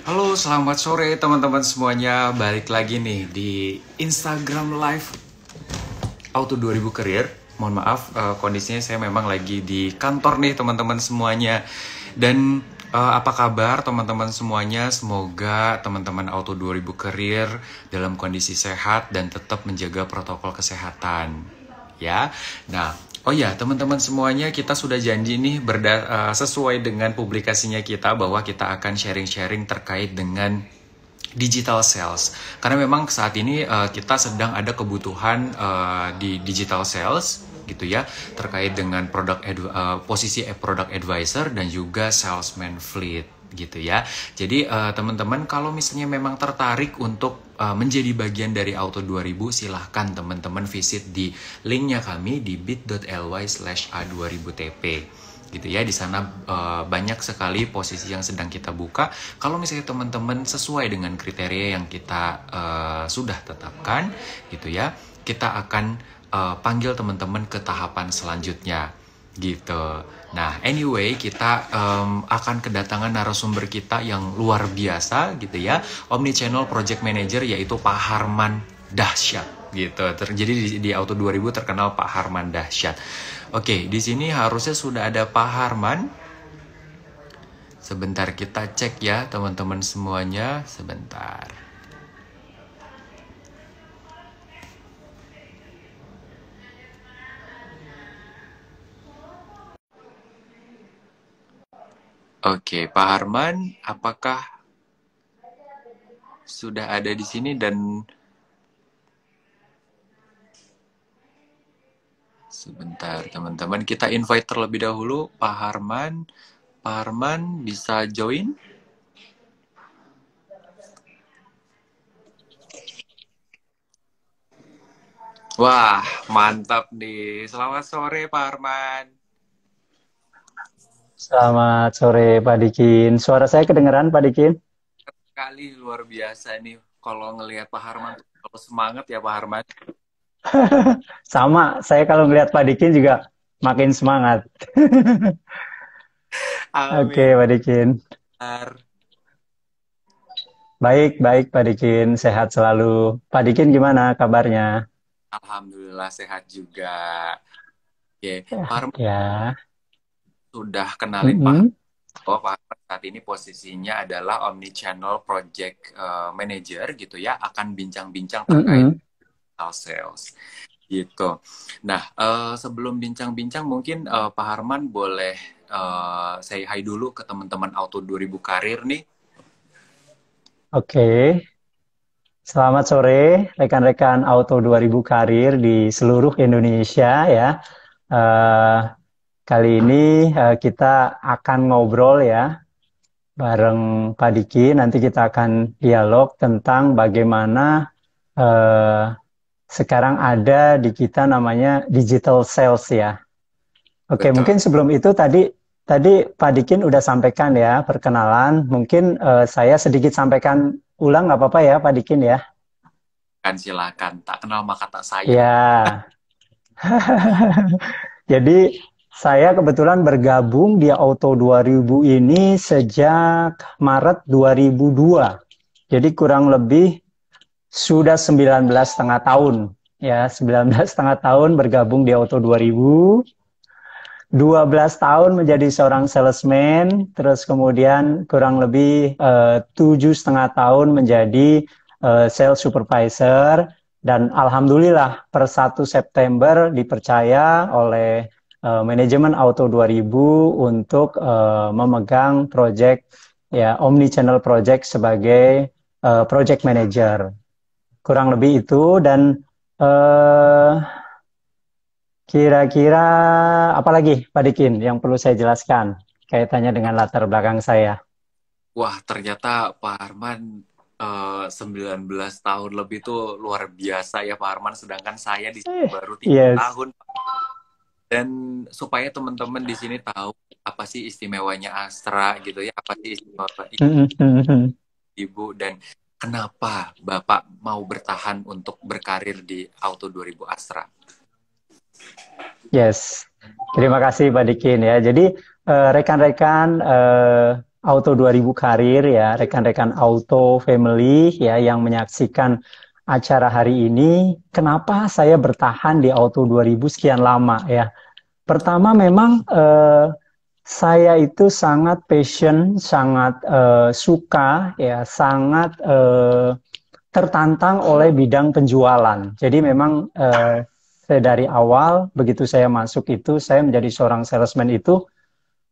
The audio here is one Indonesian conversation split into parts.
Halo, selamat sore teman-teman semuanya. Balik lagi nih di Instagram Live Auto 2000 Career. Mohon maaf, kondisinya saya memang lagi di kantor nih teman-teman semuanya. Dan apa kabar teman-teman semuanya? Semoga teman-teman Auto 2000 Career dalam kondisi sehat dan tetap menjaga protokol kesehatan. Ya, nah, oh ya teman-teman semuanya, kita sudah janji nih sesuai dengan publikasinya kita bahwa kita akan sharing-sharing terkait dengan digital sales. Karena memang saat ini kita sedang ada kebutuhan di digital sales gitu ya, terkait dengan posisi product advisor dan juga salesman fleet gitu ya. Jadi teman-teman kalau misalnya memang tertarik untuk menjadi bagian dari Auto 2000, silahkan teman-teman visit di linknya kami di bit.ly/a2000tp gitu ya. Di sana banyak sekali posisi yang sedang kita buka. Kalau misalnya teman-teman sesuai dengan kriteria yang kita sudah tetapkan gitu ya, kita akan panggil teman-teman ke tahapan selanjutnya gitu. Nah, anyway, kita akan kedatangan narasumber kita yang luar biasa gitu ya, Omnichannel Project Manager, yaitu Pak Harman Dahsyat gitu. Jadi di Auto 2000 terkenal Pak Harman Dahsyat. Oke, di sini harusnya sudah ada Pak Harman. Sebentar kita cek ya teman-teman semuanya, sebentar. Oke, Pak Harman, apakah sudah ada di sini? Dan sebentar teman-teman, kita invite terlebih dahulu Pak Harman. Pak Harman bisa join? Wah, mantap nih. Selamat sore Pak Harman. Selamat sore Pak Dikin. Suara saya kedengeran Pak Dikin? Sekali luar biasa nih. Kalau ngelihat Pak Harman, kalau semangat ya Pak Harman. Sama, saya kalau ngelihat Pak Dikin juga makin semangat. Oke Amin. Pak Dikin. Baik, baik Pak Dikin. Sehat selalu. Pak Dikin gimana kabarnya? Alhamdulillah sehat juga. Oke, Pak Harman Ya. sudah kenalin Pak Mm-mm. bahwa Pak Harman saat ini posisinya adalah Omnichannel Project Manager gitu ya, akan bincang-bincang terkait Mm-mm. digital sales gitu. Nah, sebelum bincang-bincang mungkin Pak Harman boleh say hi dulu ke teman-teman Auto 2000 Karir nih. Oke. Selamat sore rekan-rekan Auto 2000 Karir di seluruh Indonesia ya. Eh, Kali ini kita akan ngobrol ya bareng Pak Diki. Nanti kita akan dialog tentang bagaimana eh, sekarang ada di kita namanya digital sales ya. Oke, Betul. mungkin sebelum itu tadi tadi Pak Dikin udah sampaikan ya perkenalan. Mungkin saya sedikit sampaikan ulang nggak apa-apa ya Pak Dikin ya. Kan silakan, tak kenal maka tak sayang. Ya, jadi saya kebetulan bergabung di Auto 2000 ini sejak Maret 2002. Jadi kurang lebih sudah 19 setengah tahun. Ya, 19 setengah tahun bergabung di Auto 2000. 12 tahun menjadi seorang salesman, terus kemudian kurang lebih 7 setengah tahun menjadi sales supervisor, dan alhamdulillah per 1 September dipercaya oleh manajemen Auto 2000 untuk memegang project ya omnichannel project sebagai project manager. Kurang lebih itu dan eh, kira-kira apa lagi Pak Dikin yang perlu saya jelaskan kaitannya dengan latar belakang saya? Wah, ternyata Pak Harman 19 tahun lebih tuh luar biasa ya Pak Harman, sedangkan saya di sini baru 3 Yes. tahun. Dan supaya teman-teman di sini tahu apa sih istimewanya Astra gitu ya, apa sih istimewa Ibu, dan kenapa Bapak mau bertahan untuk berkarir di Auto 2000 Astra. Yes. Terima kasih Pak Dikin ya. Jadi rekan-rekan Auto 2000 Karir ya, rekan-rekan Auto Family ya yang menyaksikan acara hari ini. Kenapa saya bertahan di Auto 2000 sekian lama ya? Pertama memang saya itu sangat passion, sangat suka ya, sangat tertantang oleh bidang penjualan. Jadi memang saya dari awal begitu saya masuk itu saya menjadi seorang salesman itu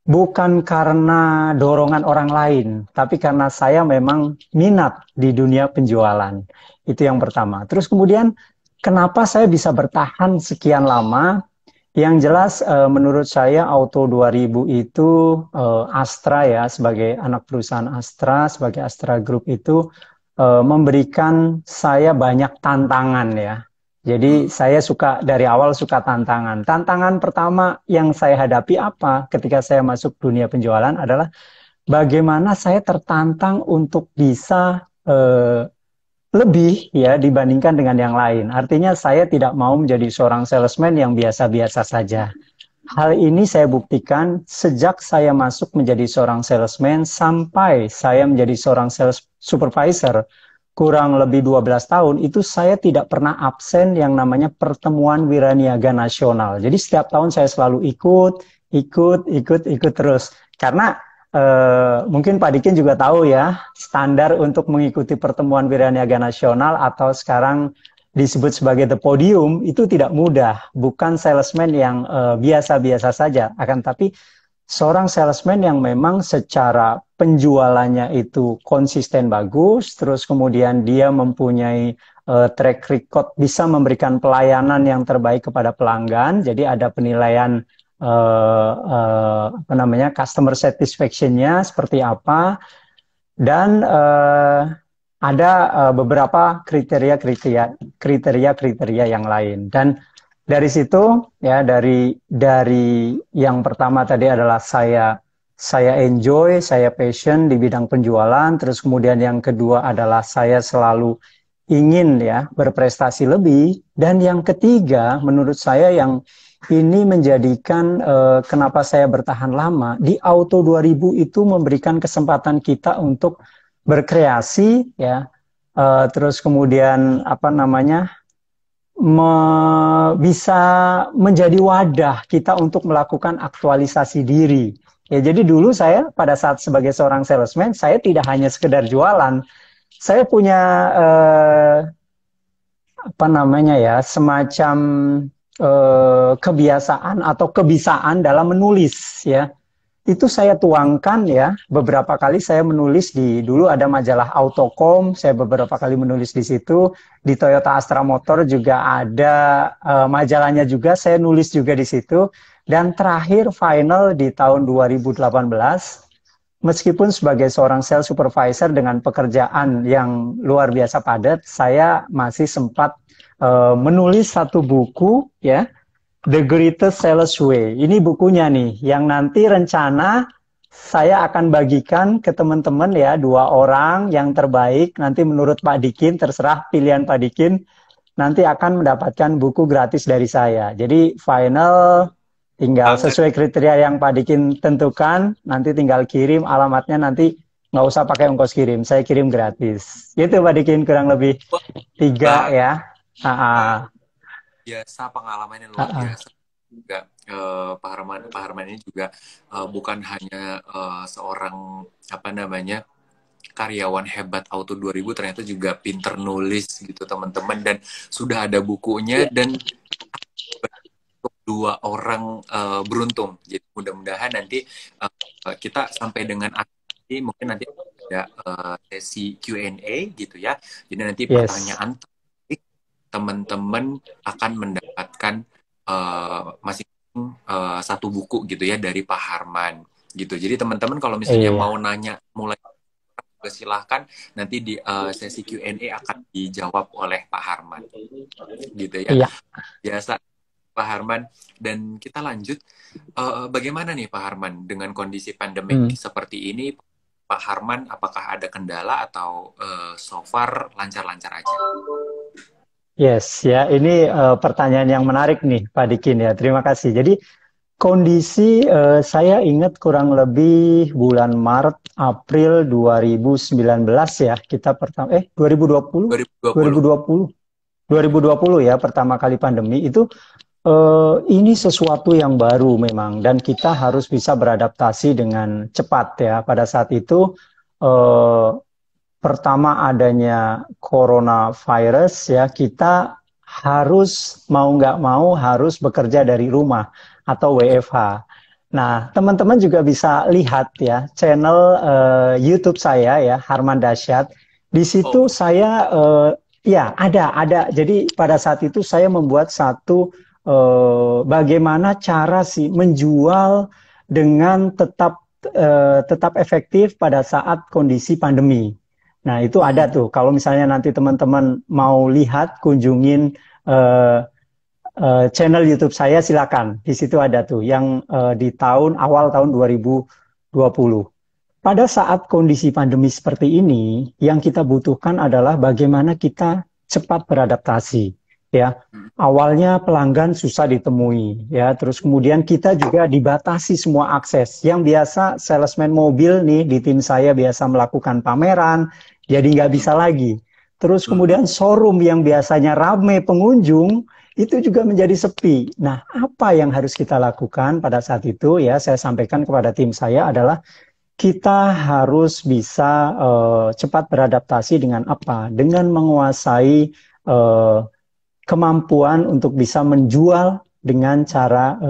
bukan karena dorongan orang lain, tapi karena saya memang minat di dunia penjualan. Itu yang pertama. Terus kemudian kenapa saya bisa bertahan sekian lama? Yang jelas menurut saya Auto 2000 itu Astra ya sebagai anak perusahaan Astra, sebagai Astra Group itu memberikan saya banyak tantangan ya. Jadi saya suka dari awal suka tantangan. Tantangan pertama yang saya hadapi apa ketika saya masuk dunia penjualan adalah bagaimana saya tertantang untuk bisa lebih ya dibandingkan dengan yang lain. Artinya saya tidak mau menjadi seorang salesman yang biasa-biasa saja. Hal ini saya buktikan sejak saya masuk menjadi seorang salesman sampai saya menjadi seorang sales supervisor kurang lebih 12 tahun itu saya tidak pernah absen yang namanya pertemuan wiraniaga nasional. Jadi setiap tahun saya selalu ikut terus. Karena mungkin Pak Dikin juga tahu ya, standar untuk mengikuti pertemuan wiraniaga nasional atau sekarang disebut sebagai the podium itu tidak mudah. Bukan salesman yang biasa-biasa saja, akan tapi seorang salesman yang memang secara penjualannya itu konsisten bagus, terus kemudian dia mempunyai track record bisa memberikan pelayanan yang terbaik kepada pelanggan. Jadi ada penilaian apa namanya customer satisfaction-nya seperti apa dan ada beberapa kriteria yang lain dan dari situ ya dari yang pertama tadi adalah saya enjoy, saya passion di bidang penjualan, terus kemudian yang kedua adalah saya selalu ingin ya berprestasi lebih dan yang ketiga menurut saya yang ini menjadikan kenapa saya bertahan lama di Auto 2000 itu memberikan kesempatan kita untuk berkreasi ya terus kemudian apa namanya bisa menjadi wadah kita untuk melakukan aktualisasi diri. Ya, jadi dulu saya pada saat sebagai seorang salesman, saya tidak hanya sekedar jualan. Saya punya apa namanya ya, semacam kebiasaan atau kebisaan dalam menulis ya. Itu saya tuangkan ya, beberapa kali saya menulis dulu ada majalah Autocom, saya beberapa kali menulis di situ, di Toyota Astra Motor juga ada majalahnya juga, saya nulis juga di situ, dan terakhir final di tahun 2018, meskipun sebagai seorang sales supervisor dengan pekerjaan yang luar biasa padat, saya masih sempat menulis satu buku ya, The Greatest Sales Way. Ini bukunya nih, yang nanti rencana saya akan bagikan ke teman-teman ya, 2 orang yang terbaik. Nanti menurut Pak Dikin, terserah pilihan Pak Dikin, nanti akan mendapatkan buku gratis dari saya. Jadi final tinggal sesuai kriteria yang Pak Dikin tentukan, nanti tinggal kirim alamatnya, nanti nggak usah pakai ongkos kirim, saya kirim gratis. Gitu Pak Dikin, kurang lebih 3 ya. Biasa, pengalamannya luar biasa juga. Pak Harman ini juga bukan hanya seorang apa namanya karyawan hebat Auto 2000, ternyata juga pinter nulis gitu teman-teman, dan sudah ada bukunya dan 2 orang beruntung. Jadi mudah-mudahan nanti kita sampai dengan akhir mungkin nanti ada sesi Q&A gitu ya. Jadi nanti pertanyaan teman-teman akan mendapatkan masing-masing satu buku gitu ya dari Pak Harman gitu. Jadi teman-teman kalau misalnya mau nanya mulai silahkan, nanti di sesi Q&A akan dijawab oleh Pak Harman gitu ya. Biasa Pak Harman, dan kita lanjut bagaimana nih Pak Harman dengan kondisi pandemik seperti ini? Pak Harman apakah ada kendala atau so far lancar-lancar aja? Yes, ya ini pertanyaan yang menarik nih Pak Dikin ya. Terima kasih. Jadi Kondisi saya ingat kurang lebih bulan Maret April 2019 ya kita pertama 2020 2020. 2020 2020 ya pertama kali pandemi itu ini sesuatu yang baru memang dan kita harus bisa beradaptasi dengan cepat ya pada saat itu eh, pertama adanya coronavirus ya kita harus mau nggak mau harus bekerja dari rumah atau WFH. Nah, teman-teman juga bisa lihat ya channel YouTube saya ya Harman Dasyat. Di situ Oh, saya ya ada. Jadi pada saat itu saya membuat satu bagaimana cara sih menjual dengan tetap efektif pada saat kondisi pandemi. Nah, itu ada mm-mm. tuh. Kalau misalnya nanti teman-teman mau lihat, kunjungin eh, channel YouTube saya, silakan. Di situ ada tuh yang di awal tahun 2020. Pada saat kondisi pandemi seperti ini, yang kita butuhkan adalah bagaimana kita cepat beradaptasi. Ya, awalnya pelanggan susah ditemui, ya. Terus kemudian kita juga dibatasi semua akses. Yang biasa salesman mobil nih di tim saya biasa melakukan pameran, jadi nggak bisa lagi. Terus Mm-mm. kemudian showroom yang biasanya ramai pengunjung itu juga menjadi sepi. Nah, apa yang harus kita lakukan pada saat itu ya saya sampaikan kepada tim saya adalah kita harus bisa cepat beradaptasi dengan apa? Dengan menguasai eh, kemampuan untuk bisa menjual dengan cara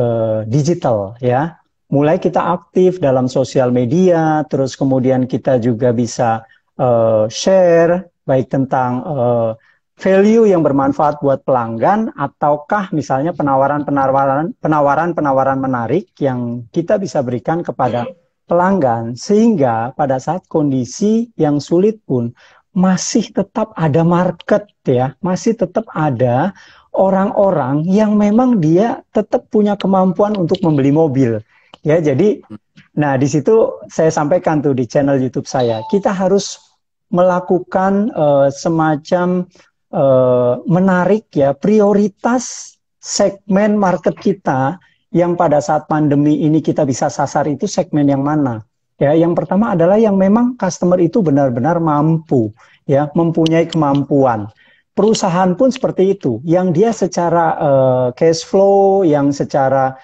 digital ya. Mulai kita aktif dalam sosial media, terus kemudian kita juga bisa share baik tentang value yang bermanfaat buat pelanggan ataukah misalnya penawaran-penawaran menarik yang kita bisa berikan kepada pelanggan sehingga pada saat kondisi yang sulit pun masih tetap ada market ya, masih tetap ada orang-orang yang memang dia tetap punya kemampuan untuk membeli mobil. Ya, jadi nah di situ saya sampaikan tuh di channel YouTube saya, kita harus melakukan semacam menarik ya prioritas segmen market kita yang pada saat pandemi ini kita bisa sasar itu segmen yang mana? Ya, yang pertama adalah yang memang customer itu benar-benar mampu, ya, mempunyai kemampuan. Perusahaan pun seperti itu, yang dia secara cash flow, yang secara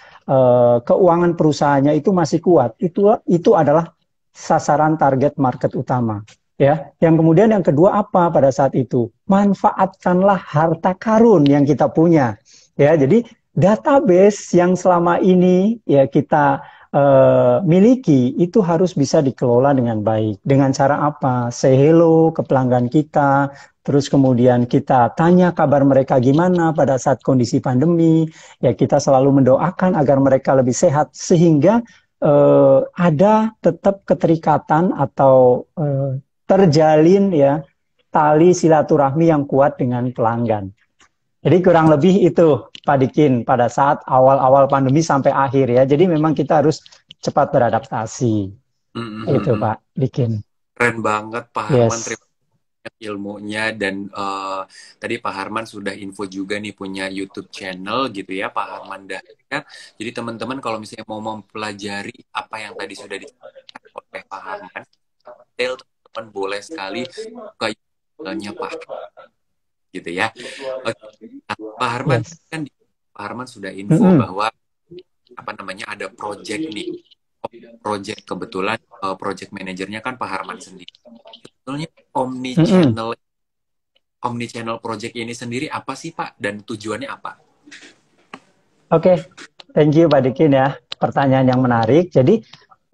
keuangan perusahaannya itu masih kuat. Itu adalah sasaran target market utama. Ya, yang kemudian yang kedua apa pada saat itu? Manfaatkanlah harta karun yang kita punya. Ya, jadi database yang selama ini ya kita miliki itu harus bisa dikelola dengan baik. Dengan cara apa? Say hello ke pelanggan kita, terus kemudian kita tanya kabar mereka gimana pada saat kondisi pandemi. Ya kita selalu mendoakan agar mereka lebih sehat sehingga ada tetap keterikatan atau terjalin ya tali silaturahmi yang kuat dengan pelanggan. Jadi kurang lebih itu Pak Dikin pada saat awal-awal pandemi sampai akhir ya. Jadi memang kita harus cepat beradaptasi. Itu Mm-mm. Pak Dikin. Keren banget Pak Harman, Yes. terima kasih ilmunya dan tadi Pak Harman sudah info juga nih punya YouTube channel gitu ya Pak Harman Dahsyat. Jadi teman-teman kalau misalnya mau mempelajari apa yang tadi sudah disampaikan oleh Pak Harman, detail teman-teman boleh sekali ke channelnya Pak gitu ya. Oke. Nah, Pak Harman Yes. tadi kan Pak Harman sudah info Mm-mm. bahwa apa namanya ada project nih, project kebetulan project manajernya kan Pak Harman sendiri. Sebetulnya Mm-mm. omni channel project ini sendiri apa sih Pak dan tujuannya apa? Oke, thank you Pak Dikin ya. Pertanyaan yang menarik. Jadi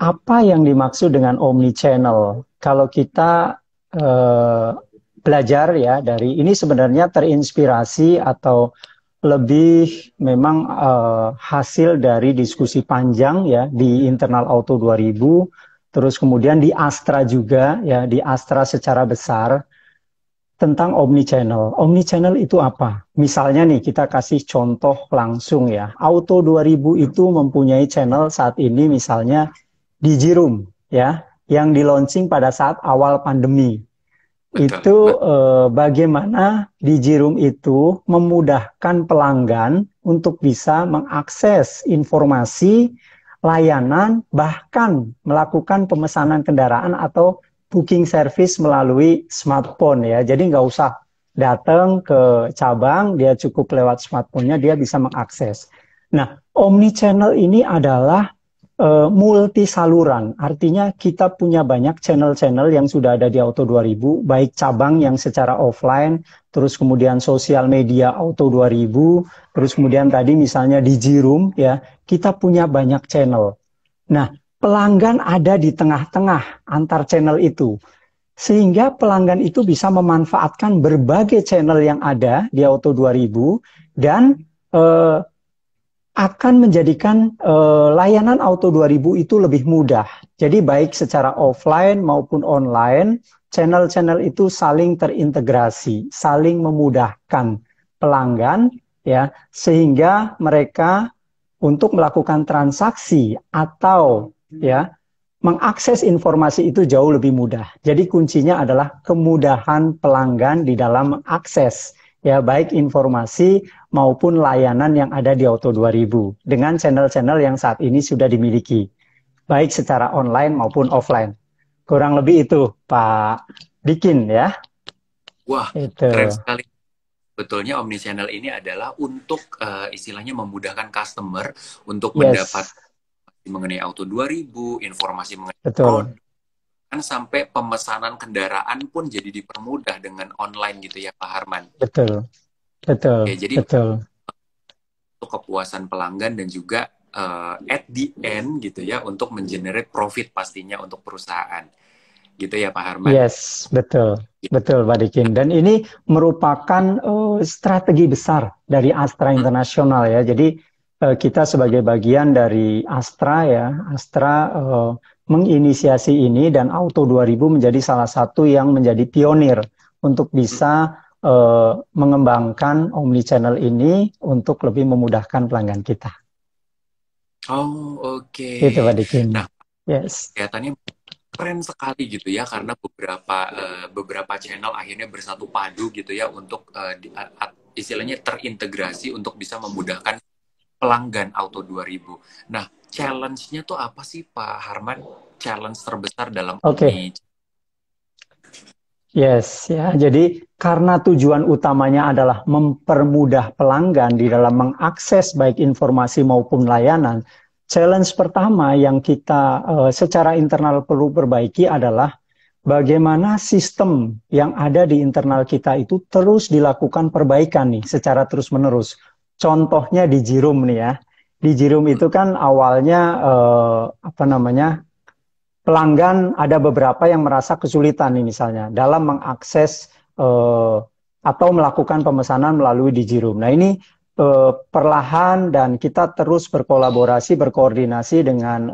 apa yang dimaksud dengan omni channel? Kalau kita eh, belajar ya dari ini sebenarnya terinspirasi atau lebih memang hasil dari diskusi panjang ya di internal Auto 2000, terus kemudian di Astra juga ya di Astra secara besar tentang omnichannel. Omnichannel itu apa? Misalnya nih kita kasih contoh langsung ya. Auto 2000 itu mempunyai channel saat ini misalnya Digiroom ya yang di launching pada saat awal pandemi. betul, itu betul. bagaimana Digiroom itu memudahkan pelanggan untuk bisa mengakses informasi, layanan, bahkan melakukan pemesanan kendaraan atau booking service melalui smartphone ya. Jadi nggak usah datang ke cabang, dia cukup lewat smartphone-nya dia bisa mengakses. Nah, omni channel ini adalah multi saluran. Artinya kita punya banyak channel-channel yang sudah ada di Auto 2000, baik cabang yang secara offline, terus kemudian sosial media Auto 2000, terus kemudian tadi misalnya di Jiroom ya, kita punya banyak channel. Nah, pelanggan ada di tengah-tengah antar channel itu. Sehingga pelanggan itu bisa memanfaatkan berbagai channel yang ada di Auto 2000 dan eh, akan menjadikan layanan Auto 2000 itu lebih mudah. Jadi baik secara offline maupun online, channel-channel itu saling terintegrasi, saling memudahkan pelanggan ya, sehingga mereka untuk melakukan transaksi atau ya mengakses informasi itu jauh lebih mudah. Jadi kuncinya adalah kemudahan pelanggan di dalam mengakses ya baik informasi maupun layanan yang ada di Auto 2000 dengan channel-channel yang saat ini sudah dimiliki baik secara online maupun offline. Kurang lebih itu Pak Dikin ya. Wah, keren Itu. sekali. Betulnya omnichannel ini adalah untuk istilahnya memudahkan customer untuk mendapat Yes, mengenai Auto 2000, informasi mengenai betul. produk, kan sampai pemesanan kendaraan pun jadi dipermudah dengan online gitu ya Pak Harman. Betul. Ya, Betul. jadi Betul. untuk kepuasan pelanggan dan juga at the end gitu ya untuk mengenerate profit pastinya untuk perusahaan. Gitu ya Pak Harman. Yes, betul. Betul, Pak Dikin. Dan ini merupakan strategi besar dari Astra Hmm, Internasional ya. Jadi kita sebagai bagian dari Astra ya, Astra menginisiasi ini dan Auto 2000 menjadi salah satu yang menjadi pionir untuk hmm. bisa mengembangkan omnichannel ini untuk lebih memudahkan pelanggan kita. Oh, oke. Itu Pak Dikin. Nah, Yes. kelihatannya keren sekali gitu ya karena beberapa channel akhirnya bersatu padu gitu ya untuk istilahnya terintegrasi untuk bisa memudahkan pelanggan Auto 2000. Nah, challenge-nya tuh apa sih Pak Harman? Challenge terbesar dalam Oke. Omni. Yes, ya. Jadi karena tujuan utamanya adalah mempermudah pelanggan di dalam mengakses baik informasi maupun layanan, challenge pertama yang kita secara internal perlu perbaiki adalah bagaimana sistem yang ada di internal kita itu terus dilakukan perbaikan nih secara terus-menerus. Contohnya di Jirum nih ya. Di Jirum itu kan awalnya apa namanya pelanggan ada beberapa yang merasa kesulitan nih misalnya dalam mengakses atau melakukan pemesanan melalui Digiroom. Nah ini perlahan dan kita terus berkolaborasi, berkoordinasi dengan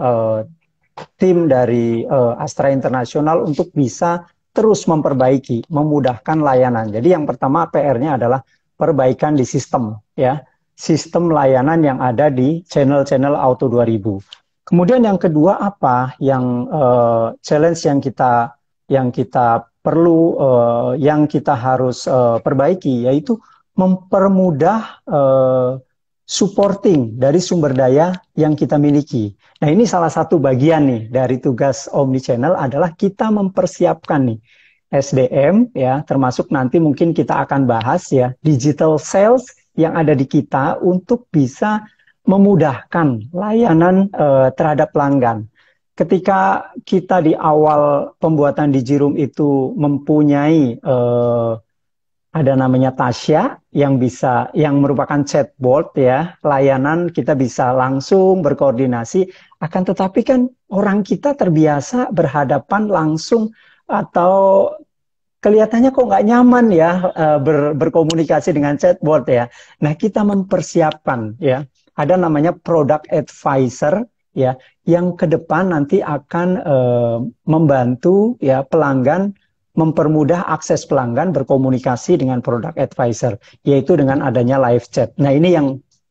tim dari Astra Internasional untuk bisa terus memperbaiki, memudahkan layanan. Jadi yang pertama PR-nya adalah perbaikan di sistem, ya, sistem layanan yang ada di channel-channel Auto 2000. Kemudian yang kedua apa yang challenge yang kita perlu yang kita harus perbaiki yaitu mempermudah supporting dari sumber daya yang kita miliki. Nah, ini salah satu bagian nih dari tugas Omnichannel adalah kita mempersiapkan nih SDM ya, termasuk nanti mungkin kita akan bahas ya digital sales yang ada di kita untuk bisa memudahkan layanan terhadap pelanggan. Ketika kita di awal pembuatan Digiroom itu mempunyai ada namanya Tasya yang merupakan chatbot ya, layanan kita bisa langsung berkoordinasi, akan tetapi kan orang kita terbiasa berhadapan langsung atau kelihatannya kok nggak nyaman ya berkomunikasi dengan chatbot ya. Nah, kita mempersiapkan ya, ada namanya product advisor ya, yang ke depan nanti akan membantu ya pelanggan mempermudah akses pelanggan berkomunikasi dengan product advisor, yaitu dengan adanya live chat. Nah, ini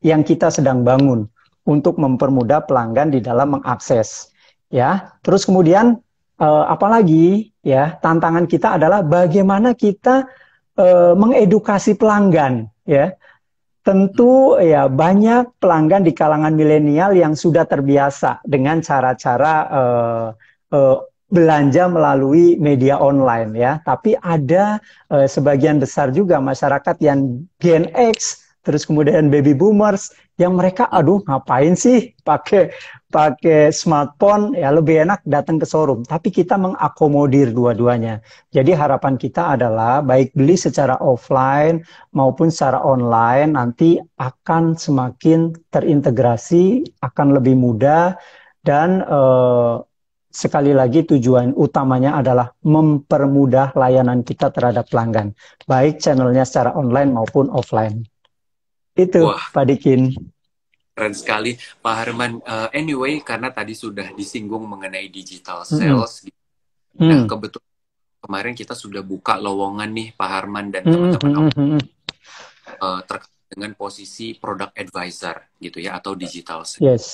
yang kita sedang bangun untuk mempermudah pelanggan di dalam mengakses. Ya, terus kemudian apalagi ya tantangan kita adalah bagaimana kita mengedukasi pelanggan ya. Tentu ya banyak pelanggan di kalangan milenial yang sudah terbiasa dengan cara-cara uh, belanja melalui media online ya. Tapi ada sebagian besar juga masyarakat yang Gen X, terus kemudian baby boomers yang mereka aduh ngapain sih pakai pakai smartphone ya lebih enak datang ke showroom. Tapi kita mengakomodir dua-duanya. Jadi harapan kita adalah baik beli secara offline maupun secara online nanti akan semakin terintegrasi, akan lebih mudah dan sekali lagi tujuan utamanya adalah mempermudah layanan kita terhadap pelanggan, baik channelnya secara online maupun offline. Itu Wah, Pak Dikin. keren sekali, Pak Harman. Anyway, karena tadi sudah disinggung mengenai digital Mm-mm. sales. Nah, Mm. kebetulan kemarin kita sudah buka lowongan nih, Pak Harman dan Mm-mm. teman-teman Mm-mm. terkait dengan posisi product advisor gitu ya, atau digital sales. Yes.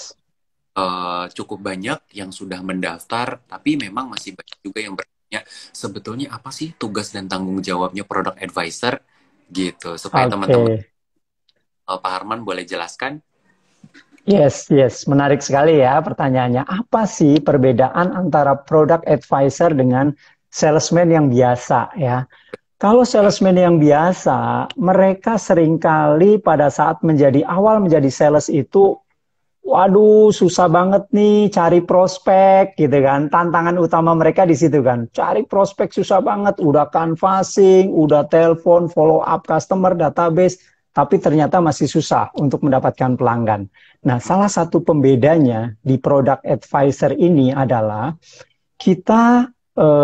Cukup banyak yang sudah mendaftar, tapi memang masih banyak juga yang bertanya sebetulnya apa sih tugas dan tanggung jawabnya product advisor gitu. Supaya teman-teman, Oke. Pak Harman boleh jelaskan? Yes, yes, menarik sekali ya pertanyaannya. Apa sih perbedaan antara product advisor dengan salesman yang biasa ya? Kalau salesman yang biasa, mereka seringkali pada saat menjadi awal menjadi sales itu, waduh, susah banget nih cari prospek gitu kan. Tantangan utama mereka di situ kan. Cari prospek susah banget, udah canvassing, udah telepon, follow up customer, database, tapi ternyata masih susah untuk mendapatkan pelanggan. Nah, salah satu pembedanya di product advisor ini adalah kita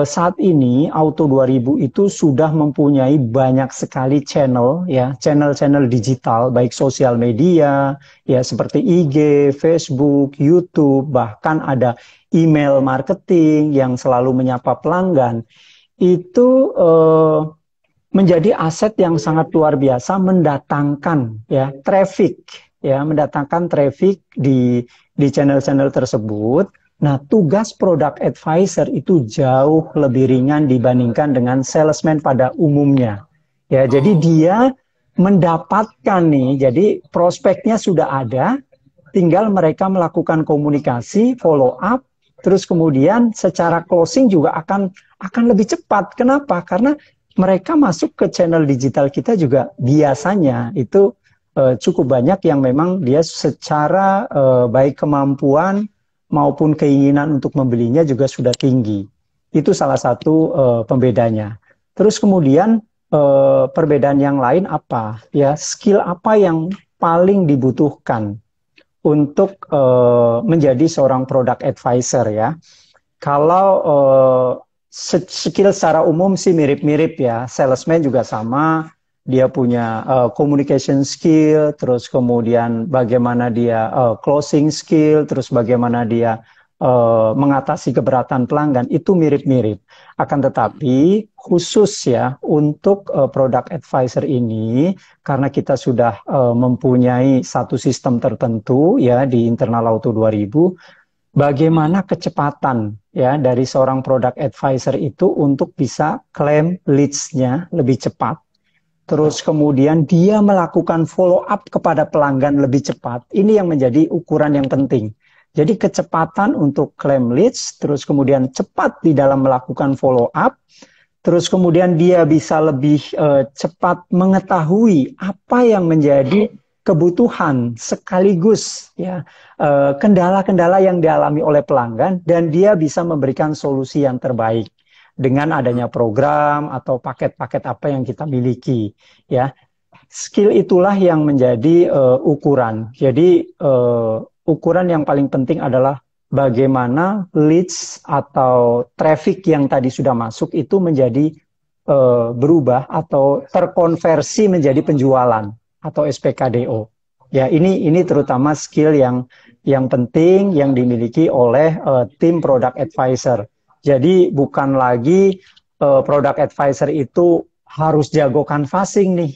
saat ini Auto 2000 itu sudah mempunyai banyak sekali channel ya, channel-channel digital baik sosial media ya seperti IG, Facebook, YouTube, bahkan ada email marketing yang selalu menyapa pelanggan. Itu menjadi aset yang sangat luar biasa mendatangkan mendatangkan traffic di channel-channel tersebut. Nah, tugas product advisor itu jauh lebih ringan dibandingkan dengan salesman pada umumnya. Ya, jadi dia mendapatkan nih, jadi prospeknya sudah ada, tinggal mereka melakukan komunikasi, follow up, terus kemudian secara closing juga akan lebih cepat. Kenapa? Karena mereka masuk ke channel digital kita juga biasanya itu cukup banyak yang memang dia secara baik kemampuan maupun keinginan untuk membelinya juga sudah tinggi. Itu salah satu pembedanya. Terus kemudian perbedaan yang lain apa? Ya, skill apa yang paling dibutuhkan untuk menjadi seorang product advisor ya? Kalau skill secara umum sih mirip-mirip ya. Salesman juga sama. Dia punya communication skill, terus kemudian bagaimana dia closing skill, terus bagaimana dia mengatasi keberatan pelanggan, itu mirip-mirip. Akan tetapi khusus ya untuk product advisor ini, karena kita sudah mempunyai satu sistem tertentu ya di internal Auto 2000, bagaimana kecepatan ya dari seorang product advisor itu untuk bisa klaim leads-nya lebih cepat. Terus kemudian dia melakukan follow up kepada pelanggan lebih cepat. Ini yang menjadi ukuran yang penting. Jadi kecepatan untuk klaim leads, terus kemudian cepat di dalam melakukan follow up, terus kemudian dia bisa lebih cepat mengetahui apa yang menjadi kebutuhan sekaligus ya kendala-kendala yang dialami oleh pelanggan dan dia bisa memberikan solusi yang terbaik dengan adanya program atau paket-paket apa yang kita miliki ya. Skill itulah yang menjadi ukuran. Jadi ukuran yang paling penting adalah bagaimana leads atau traffic yang tadi sudah masuk itu menjadi berubah atau terkonversi menjadi penjualan atau SPKDO. Ya, ini terutama skill yang penting yang dimiliki oleh tim product advisor. Jadi bukan lagi product advisor itu harus jago canvassing nih.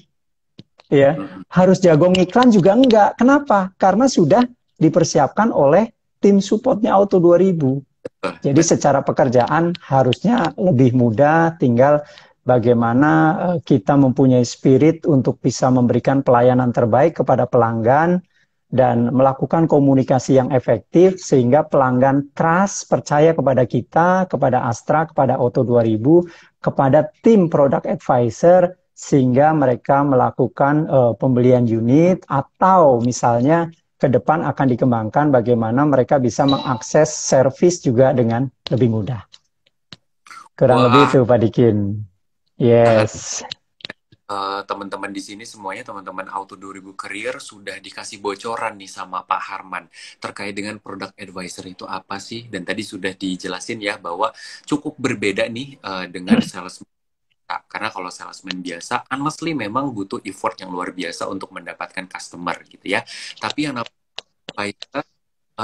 Ya, harus jago ngiklan juga enggak. Kenapa? Karena sudah dipersiapkan oleh tim supportnya Auto 2000. Jadi secara pekerjaan harusnya lebih mudah, tinggal bagaimana kita mempunyai spirit untuk bisa memberikan pelayanan terbaik kepada pelanggan dan melakukan komunikasi yang efektif sehingga pelanggan trust, percaya kepada kita, kepada Astra, kepada Auto 2000, kepada tim product advisor sehingga mereka melakukan pembelian unit atau misalnya ke depan akan dikembangkan bagaimana mereka bisa mengakses servis juga dengan lebih mudah. Kurang lebih Wah, itu Pak Dikin. sangat Yes. teman-teman di sini semuanya teman-teman Auto 2000 Career sudah dikasih bocoran nih sama Pak Harman terkait dengan product advisor itu apa sih, dan tadi sudah dijelasin ya bahwa cukup berbeda nih dengan salesman. Karena kalau salesman biasa, honestly memang butuh effort yang luar biasa untuk mendapatkan customer gitu ya. Tapi yang namanya advisor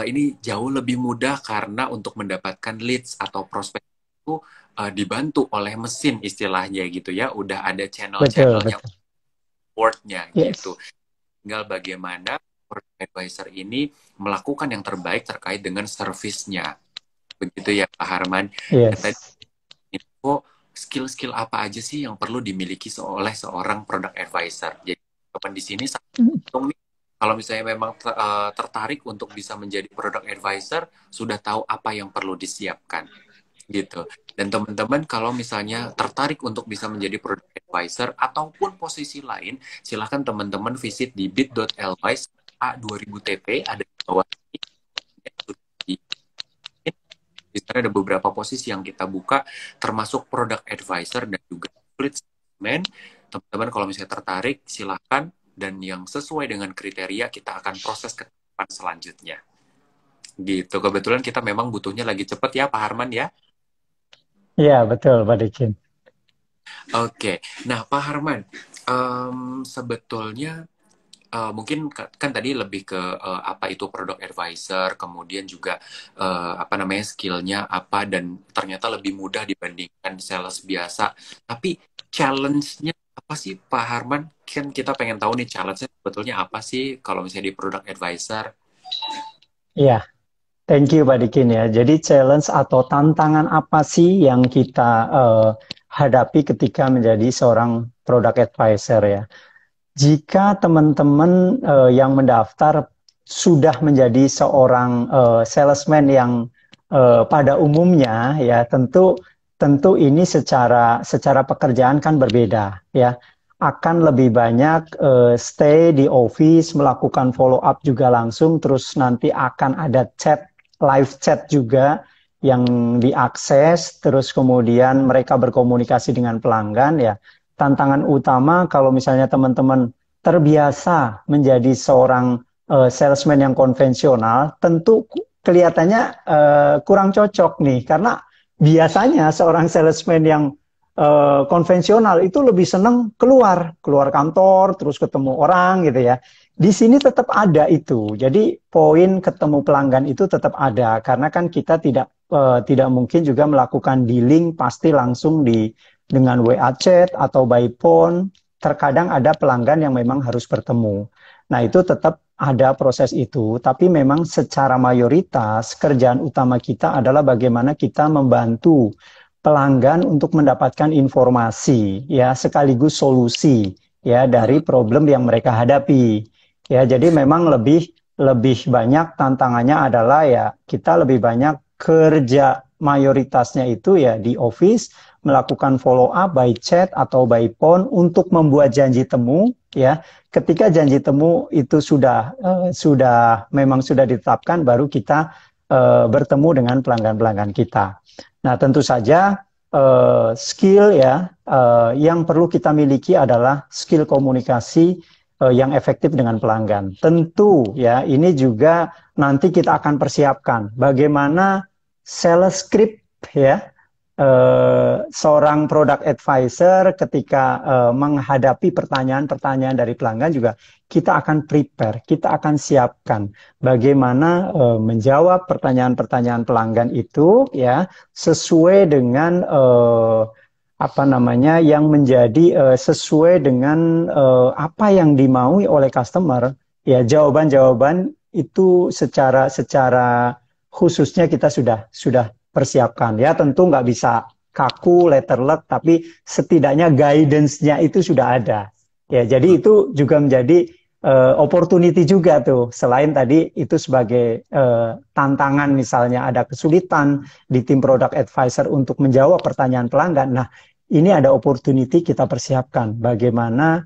ini jauh lebih mudah karena untuk mendapatkan leads atau prospek itu dibantu oleh mesin istilahnya gitu ya. Udah ada Betul, channel-channelnya, betul. wordnya gitu. Yes. Tinggal bagaimana product advisor ini melakukan yang terbaik terkait dengan servisnya. Begitu ya Pak Harman. Dan tadi Yes. info skill-skill apa aja sih yang perlu dimiliki oleh seorang product advisor. Jadi teman di sini untung nih, kalau misalnya memang tertarik untuk bisa menjadi product advisor, sudah tahu apa yang perlu disiapkan gitu. Dan teman-teman kalau misalnya tertarik untuk bisa menjadi product advisor ataupun posisi lain, silahkan teman-teman visit di bit.ly A2000TP, ada di bawah ini. Di sana ada beberapa posisi yang kita buka, termasuk product advisor dan juga fleet salesman. Teman-teman kalau misalnya tertarik, silahkan. Dan yang sesuai dengan kriteria, kita akan proses ke tahapan selanjutnya. Gitu. Kebetulan kita memang butuhnya lagi cepet ya, Pak Harman ya. Iya, betul Pak Dikin. Oke. Nah, Pak Harman, sebetulnya mungkin kan tadi lebih ke apa itu product advisor, kemudian juga apa namanya skillnya apa, dan ternyata lebih mudah dibandingkan sales biasa. Tapi challenge-nya apa sih Pak Harman? Kan kita pengen tahu nih challenge-nya sebetulnya apa sih kalau misalnya di product advisor? Iya, thank you Pak Dikin ya. Jadi challenge atau tantangan apa sih yang kita hadapi ketika menjadi seorang product advisor ya? Jika teman-teman yang mendaftar sudah menjadi seorang salesman yang pada umumnya ya tentu tentu ini secara pekerjaan kan berbeda ya. Akan lebih banyak stay di office, melakukan follow up juga langsung, terus nanti akan ada chat, live chat juga yang diakses, terus kemudian mereka berkomunikasi dengan pelanggan ya. Tantangan utama kalau misalnya teman-teman terbiasa menjadi seorang salesman yang konvensional, tentu kelihatannya kurang cocok nih, karena biasanya seorang salesman yang konvensional itu lebih senang keluar kantor, terus ketemu orang gitu ya. Di sini tetap ada itu. Jadi poin ketemu pelanggan itu tetap ada karena kan kita tidak mungkin juga melakukan dealing pasti langsung dengan WA chat atau by phone. Terkadang ada pelanggan yang memang harus bertemu. Nah, itu tetap ada proses itu, tapi memang secara mayoritas kerjaan utama kita adalah bagaimana kita membantu pelanggan untuk mendapatkan informasi ya sekaligus solusi ya dari problem yang mereka hadapi. Ya, jadi memang lebih lebih banyak tantangannya adalah ya kita lebih banyak kerja mayoritasnya itu ya di office melakukan follow up by chat atau by phone untuk membuat janji temu ya. Ketika janji temu itu sudah memang sudah ditetapkan baru kita bertemu dengan pelanggan-pelanggan kita. Nah, tentu saja skill ya yang perlu kita miliki adalah skill komunikasi yang efektif dengan pelanggan. Tentu ya, ini juga nanti kita akan persiapkan bagaimana sales script ya seorang product advisor ketika menghadapi pertanyaan-pertanyaan dari pelanggan juga kita akan prepare, kita akan siapkan bagaimana menjawab pertanyaan-pertanyaan pelanggan itu ya sesuai dengan apa namanya yang menjadi sesuai dengan apa yang dimaui oleh customer ya jawaban-jawaban itu secara khususnya kita sudah persiapkan. Ya tentu nggak bisa kaku, letterlek, tapi setidaknya guidance-nya itu sudah ada. Ya, jadi itu juga menjadi opportunity juga tuh. Selain tadi itu sebagai tantangan, misalnya ada kesulitan di tim product advisor untuk menjawab pertanyaan pelanggan. Nah, ini ada opportunity kita persiapkan bagaimana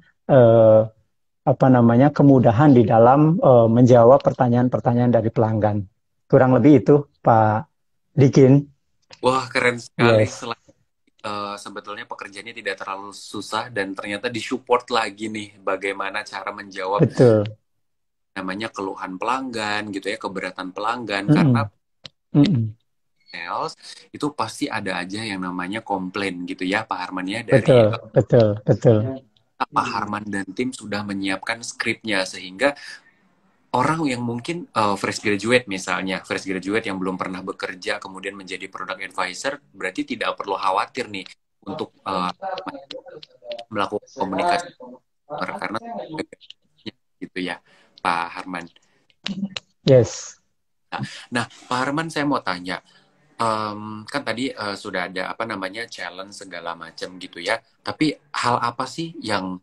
apa namanya kemudahan di dalam menjawab pertanyaan-pertanyaan dari pelanggan. Kurang lebih itu, Pak Dikin. Wah, keren sekali. Yes, Sebetulnya pekerjaannya tidak terlalu susah dan ternyata disupport lagi nih bagaimana cara menjawab betul. namanya keluhan pelanggan gitu ya, keberatan pelanggan karena Mm-mm. Mm-mm. sales itu pasti ada aja yang namanya komplain gitu ya Pak Harman ya dari Betul, betul, betul. Pak Harman dan tim sudah menyiapkan skripnya sehingga orang yang mungkin fresh graduate misalnya, fresh graduate yang belum pernah bekerja kemudian menjadi product advisor berarti tidak perlu khawatir nih untuk melakukan komunikasi karena gitu ya Pak Harman. Yes. Nah, Pak Harman saya mau tanya, kan tadi sudah ada apa namanya challenge segala macam gitu ya. Tapi hal apa sih yang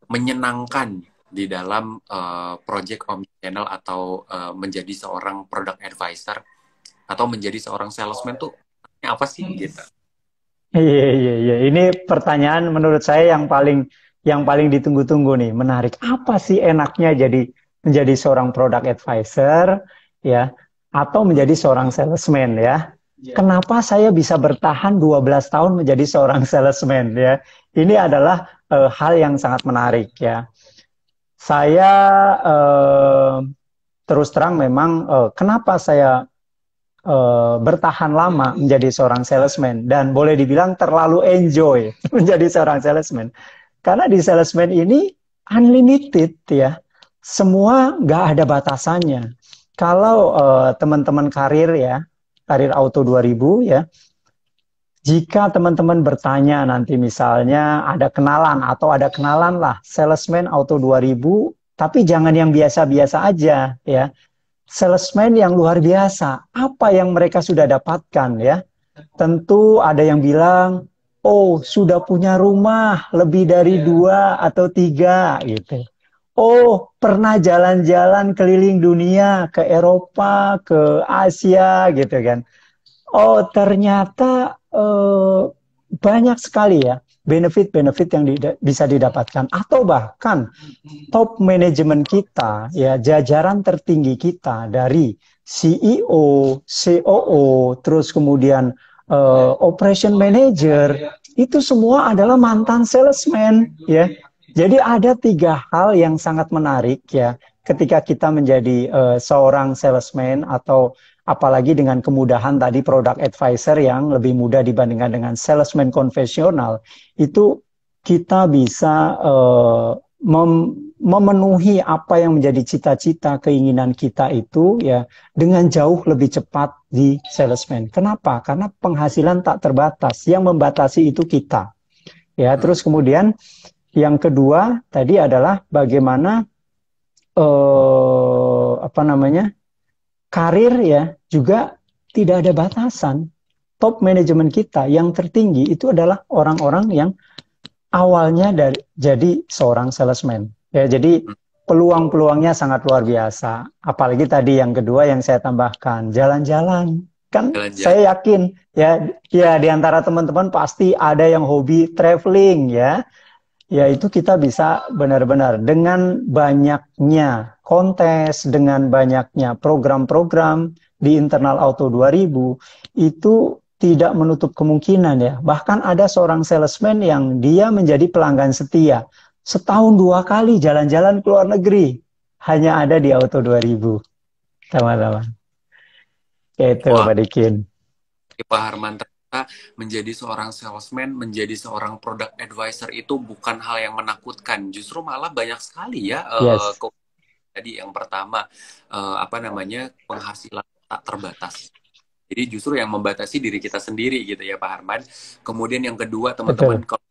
menyenangkan di dalam project omnichannel atau menjadi seorang product advisor atau menjadi seorang salesman tuh apa sih gitu? Iya, iya, iya. Ini pertanyaan menurut saya yang paling ditunggu-tunggu nih. Menarik. Apa sih enaknya jadi menjadi seorang product advisor ya atau menjadi seorang salesman ya? Kenapa saya bisa bertahan 12 tahun menjadi seorang salesman ya? Ini adalah hal yang sangat menarik ya. Saya eh, terus terang memang kenapa saya bertahan lama menjadi seorang salesman dan boleh dibilang terlalu enjoy menjadi seorang salesman. Karena di salesman ini unlimited ya, semua nggak ada batasannya. Kalau teman-teman karir ya, karir Auto 2000 ya, jika teman-teman bertanya nanti misalnya ada kenalan atau ada kenalan lah salesman Auto 2000, tapi jangan yang biasa-biasa aja ya, salesman yang luar biasa. Apa yang mereka sudah dapatkan ya? Tentu ada yang bilang, oh sudah punya rumah lebih dari 2 atau 3 gitu. Oh pernah jalan-jalan keliling dunia ke Eropa, ke Asia gitu kan. Oh ternyata banyak sekali ya benefit-benefit yang bisa didapatkan. Atau bahkan top manajemen kita, ya jajaran tertinggi kita dari CEO, COO, terus kemudian operation manager, itu semua adalah mantan salesman, ya. Jadi ada 3 hal yang sangat menarik ya, ketika kita menjadi seorang salesman atau apalagi dengan kemudahan tadi product advisor yang lebih mudah dibandingkan dengan salesman konvensional, itu kita bisa memenuhi apa yang menjadi cita-cita keinginan kita itu ya dengan jauh lebih cepat di salesman. Kenapa? Karena penghasilan tak terbatas. Yang membatasi itu kita. Ya, terus kemudian yang kedua tadi adalah bagaimana apa namanya? Karir ya juga tidak ada batasan. Top manajemen kita yang tertinggi itu adalah orang-orang yang awalnya dari jadi seorang salesman. Ya, jadi peluang-peluangnya sangat luar biasa. Apalagi tadi yang kedua yang saya tambahkan, jalan-jalan. Kan Jalan-jalan. saya yakin ya, ya di antara teman-teman pasti ada yang hobi traveling ya. Ya itu kita bisa benar-benar dengan banyaknya kontes, dengan banyaknya program-program di internal Auto 2000 itu tidak menutup kemungkinan ya. Bahkan ada seorang salesman yang dia menjadi pelanggan setia. Setahun 2 kali jalan-jalan ke luar negeri. Hanya ada di Auto 2000. Teman-teman. Itu Wah, Pak Dikin. Pak Harman ternyata menjadi seorang salesman, menjadi seorang product advisor itu bukan hal yang menakutkan. Justru malah banyak sekali ya Yes. tadi yang pertama apa namanya penghasilan tak terbatas. Jadi justru yang membatasi diri kita sendiri gitu ya Pak Harman. Kemudian yang kedua teman-teman Betul. kalau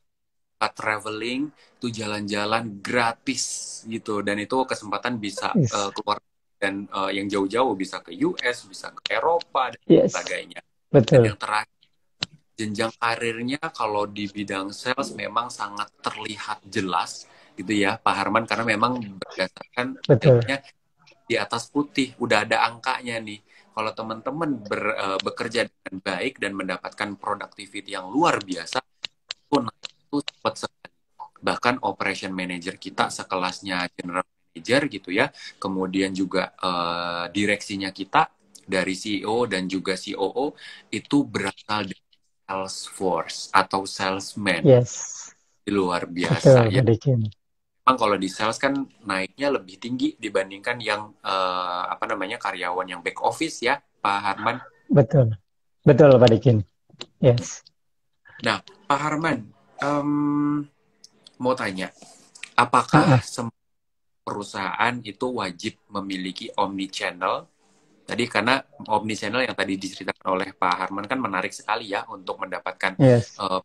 kita traveling itu jalan-jalan gratis gitu dan itu kesempatan bisa Yes. keluar dan yang jauh-jauh bisa ke US, bisa ke Eropa dan Yes, sebagainya. Dan betul, yang terakhir, jenjang karirnya kalau di bidang sales memang sangat terlihat jelas gitu ya Pak Harman, karena memang berdasarkan betul. istilahnya di atas putih udah ada angkanya nih. Kalau teman-teman bekerja dengan baik dan mendapatkan productivity yang luar biasa, itu naik itu cepat sekali. Bahkan operation manager kita sekelasnya general manager gitu ya, kemudian juga direksinya kita dari CEO dan juga COO itu berasal dari Salesforce atau salesman. Yes, Luar biasa betul, ya. Pak Dikin. Memang kalau di sales kan naiknya lebih tinggi dibandingkan yang apa namanya karyawan yang back office ya, Pak Harman. Betul, betul, Pak Dikin. Yes. Nah, Pak Harman, em, mau tanya, apakah Ah, ah. semua perusahaan itu wajib memiliki omni channel? Tadi karena omni channel yang tadi diceritakan oleh Pak Harman kan menarik sekali ya untuk mendapatkan Yes. eh,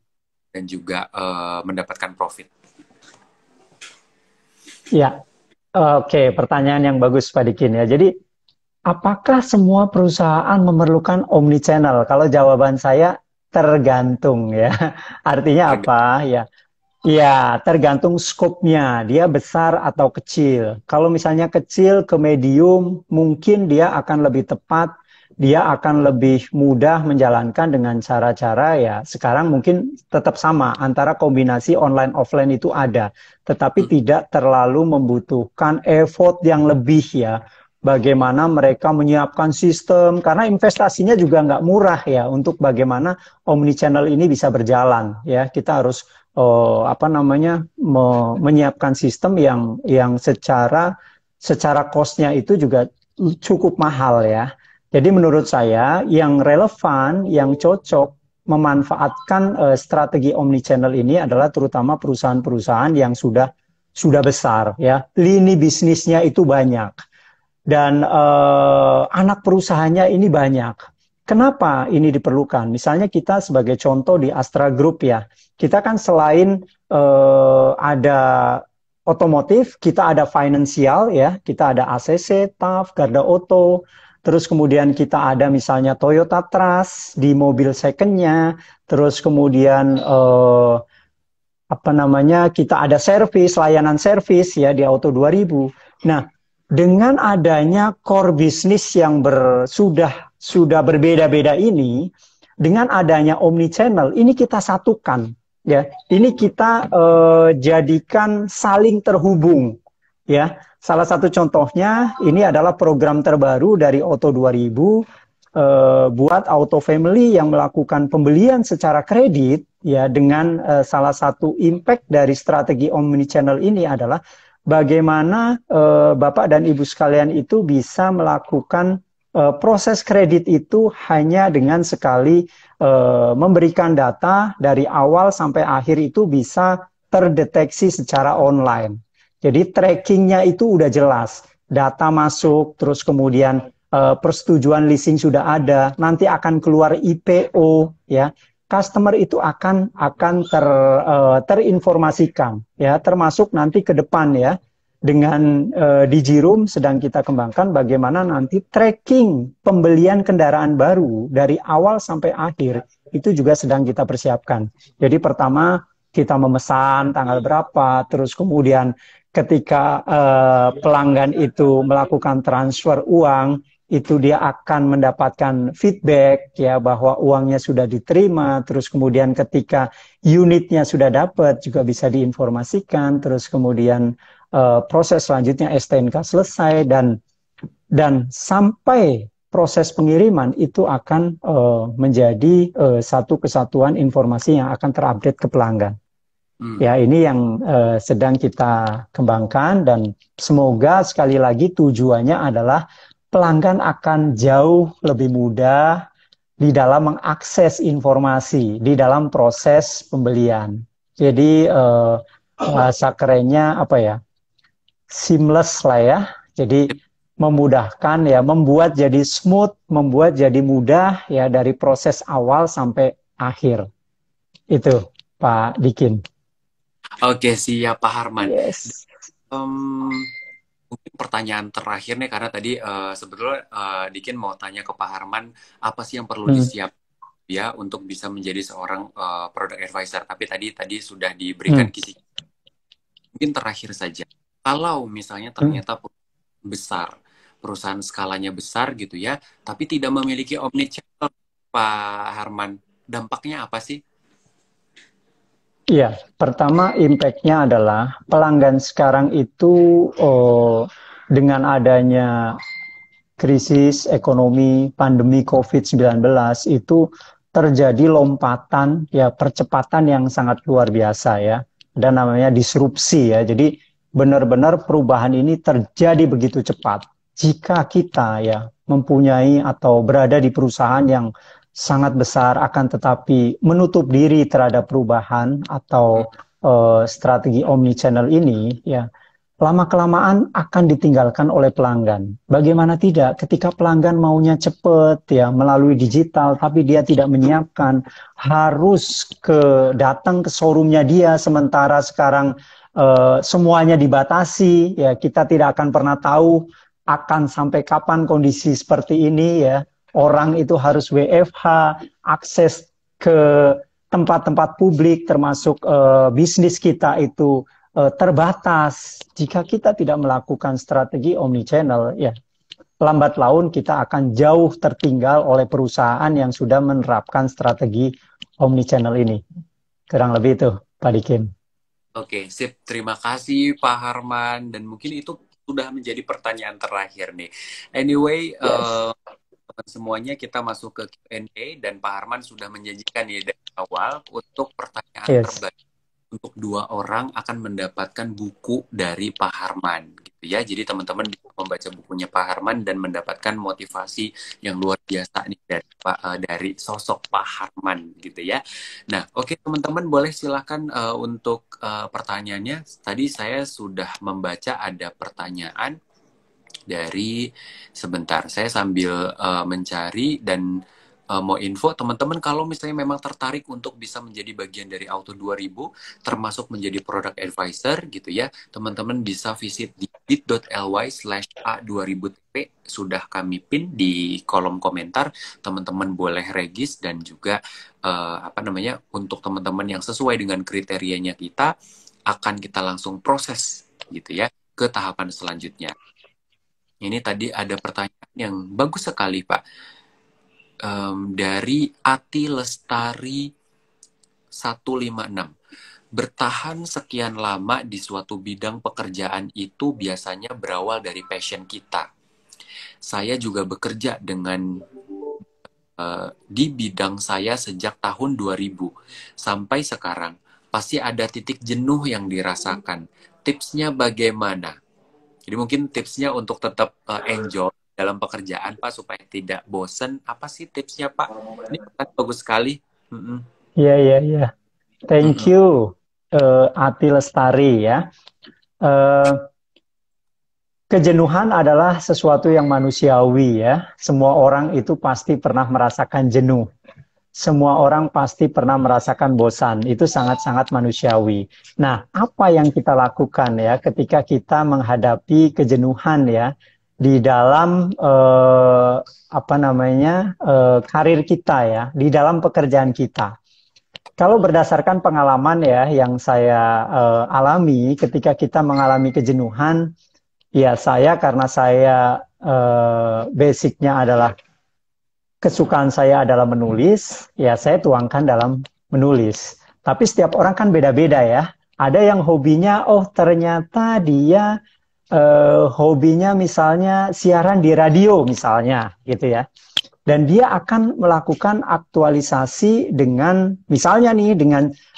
dan juga mendapatkan profit. Ya, oke, pertanyaan yang bagus Pak Dikin ya. Jadi, apakah semua perusahaan memerlukan omnichannel? Kalau jawaban saya tergantung ya. Artinya Tergantung. apa? Ya, ya, tergantung skopnya. Dia besar atau kecil. Kalau misalnya kecil ke medium, mungkin dia akan lebih tepat. Dia akan lebih mudah menjalankan dengan cara-cara ya. Sekarang mungkin tetap sama antara kombinasi online offline itu ada, tetapi tidak terlalu membutuhkan effort yang lebih ya. Bagaimana mereka menyiapkan sistem, karena investasinya juga nggak murah ya untuk bagaimana omnichannel ini bisa berjalan ya. Kita harus apa namanya menyiapkan sistem yang secara cost-nya itu juga cukup mahal ya. Jadi menurut saya yang relevan, yang cocok memanfaatkan strategi omnichannel ini adalah terutama perusahaan-perusahaan yang sudah besar ya. Lini bisnisnya itu banyak dan anak perusahaannya ini banyak. Kenapa ini diperlukan? Misalnya kita sebagai contoh di Astra Group ya, kita kan selain ada otomotif, kita ada finansial ya, kita ada ACC, TAF, Garda Auto, terus kemudian kita ada misalnya Toyota Trust di mobil secondnya, terus kemudian apa namanya kita ada servis, layanan servis ya di Auto 2000. Nah, dengan adanya core bisnis yang sudah berbeda-beda ini, dengan adanya omni channel ini kita satukan ya. Ini kita jadikan saling terhubung ya. Salah satu contohnya ini adalah program terbaru dari Auto 2000 buat auto family yang melakukan pembelian secara kredit ya dengan salah satu impact dari strategi omnichannel ini adalah bagaimana Bapak dan Ibu sekalian itu bisa melakukan proses kredit itu hanya dengan sekali memberikan data dari awal sampai akhir itu bisa terdeteksi secara online. Jadi trackingnya itu udah jelas, data masuk, terus kemudian persetujuan leasing sudah ada, nanti akan keluar IPO ya. Customer itu akan terinformasikan ya, termasuk nanti ke depan ya dengan Digiroom sedang kita kembangkan bagaimana nanti tracking pembelian kendaraan baru dari awal sampai akhir itu juga sedang kita persiapkan. Jadi pertama kita memesan tanggal berapa, terus kemudian ketika pelanggan itu melakukan transfer uang itu dia akan mendapatkan feedback ya bahwa uangnya sudah diterima, terus kemudian ketika unitnya sudah dapat juga bisa diinformasikan, terus kemudian proses selanjutnya STNK selesai dan sampai proses pengiriman itu akan menjadi satu kesatuan informasi yang akan terupdate ke pelanggan. Ya, ini yang sedang kita kembangkan dan semoga sekali lagi tujuannya adalah pelanggan akan jauh lebih mudah di dalam mengakses informasi di dalam proses pembelian. Jadi bahasa kerennya apa ya? Seamless lah ya. Jadi memudahkan ya, membuat jadi smooth, membuat jadi mudah ya dari proses awal sampai akhir. Itu Pak Dikin. Oke, siap Pak Harman. Yes. Em, mungkin pertanyaan terakhir nih, karena tadi sebetulnya Dikin mau tanya ke Pak Harman, apa sih yang perlu Hmm. disiap ya untuk bisa menjadi seorang product advisor. Tapi tadi sudah diberikan Hmm. kisi. Mungkin terakhir saja, kalau misalnya Hmm. ternyata besar, perusahaan skalanya besar gitu ya, tapi tidak memiliki omnichannel, Pak Harman, dampaknya apa sih? Iya, pertama impact-nya adalah pelanggan sekarang itu dengan adanya krisis ekonomi, pandemi COVID-19 itu terjadi lompatan, ya percepatan yang sangat luar biasa ya. Dan namanya disrupsi ya. Jadi benar-benar perubahan ini terjadi begitu cepat. Jika kita ya mempunyai atau berada di perusahaan yang sangat besar akan tetapi menutup diri terhadap perubahan Hmm. atau strategi omnichannel ini ya lama-kelamaan akan ditinggalkan oleh pelanggan. Bagaimana tidak ketika pelanggan maunya cepat ya melalui digital tapi dia tidak menyiapkan harus datang ke showroomnya dia sementara sekarang semuanya dibatasi ya kita tidak akan pernah tahu akan sampai kapan kondisi seperti ini ya. Orang itu harus WFH, akses ke tempat-tempat publik termasuk bisnis kita itu terbatas. Jika kita tidak melakukan strategi omnichannel, ya lambat laun kita akan jauh tertinggal oleh perusahaan yang sudah menerapkan strategi omnichannel ini. Kurang lebih itu, Pak Dikin. Oke, sip. Terima kasih Pak Harman. Dan mungkin itu sudah menjadi pertanyaan terakhir nih. Anyway, Yes. teman semuanya kita masuk ke Q&A dan Pak Harman sudah menjanjikan ya dari awal untuk pertanyaan Yes. terbaik untuk 2 orang akan mendapatkan buku dari Pak Harman gitu ya. Jadi teman-teman bisa membaca bukunya Pak Harman dan mendapatkan motivasi yang luar biasa nih dari dari sosok Pak Harman gitu ya. Nah, oke teman-teman boleh silakan untuk pertanyaannya. Tadi saya sudah membaca ada pertanyaan dari sebentar. Saya sambil mencari dan mau info teman-teman kalau misalnya memang tertarik untuk bisa menjadi bagian dari Auto 2000 termasuk menjadi product advisor gitu ya, teman-teman bisa visit di bit.ly/a2000tp, sudah kami pin di kolom komentar. Teman-teman boleh regis dan juga apa namanya, untuk teman-teman yang sesuai dengan kriterianya kita akan kita langsung proses gitu ya ke tahapan selanjutnya. Ini tadi ada pertanyaan yang bagus sekali, Pak. Dari Ati Lestari 156. Bertahan sekian lama di suatu bidang pekerjaan itu biasanya berawal dari passion kita. Saya juga bekerja di bidang saya sejak tahun 2000 sampai sekarang. Pasti ada titik jenuh yang dirasakan. Tipsnya bagaimana? Jadi mungkin tipsnya untuk tetap enjoy dalam pekerjaan, Pak, supaya tidak bosen. Apa sih tipsnya, Pak? Ini pertanyaan bagus sekali. Mm-mm. Iya, iya, iya. Thank Mm-mm. you, Ati Lestari ya. Eh, Kejenuhan adalah sesuatu yang manusiawi ya. Semua orang itu pasti pernah merasakan jenuh. Semua orang pasti pernah merasakan bosan. Itu sangat-sangat manusiawi. Nah, apa yang kita lakukan ya ketika kita menghadapi kejenuhan ya di dalam apa namanya karir kita ya, di dalam pekerjaan kita. Kalau berdasarkan pengalaman ya yang saya alami ketika kita mengalami kejenuhan, ya saya karena saya basicnya adalah kesukaan saya adalah menulis, ya saya tuangkan dalam menulis. Tapi setiap orang kan beda-beda ya. Ada yang hobinya, oh ternyata dia hobinya misalnya siaran di radio misalnya, gitu ya. Dan dia akan melakukan aktualisasi dengan misalnya nih